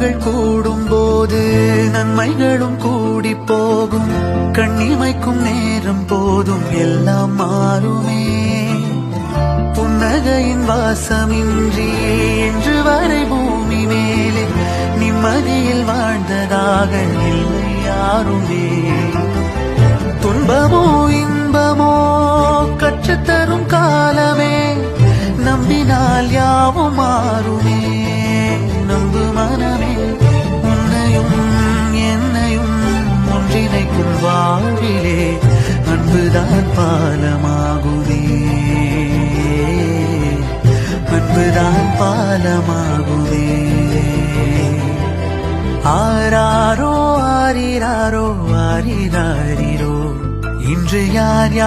உறவுகள் கூடும் போது நன்மைகளும் கூடி போகும். கண்ணிமைக்கும் நேரம் போதும் எல்லாம் மாறுமே. புன்னகையின் வாசமின்றி என்று வரை பூமி மேலே நிம்மதியில் வாழ்ந்ததாக இல்லை யாருமே. துன்பமோ இன்பமோ கற்றுத்தரும் காலமே, நம்பினால் யாவும் மாறுமே. நம்பு மனமே, உன்னையும் என்னையும் ஒன்றிணைக்கும் வாழ்விலே அன்புதான் பாலமாகுதே. அன்புதான் பாலமாகுதே. ஆராரோ ஆரிராரோ ஆரிராரிரோ இன்று யார்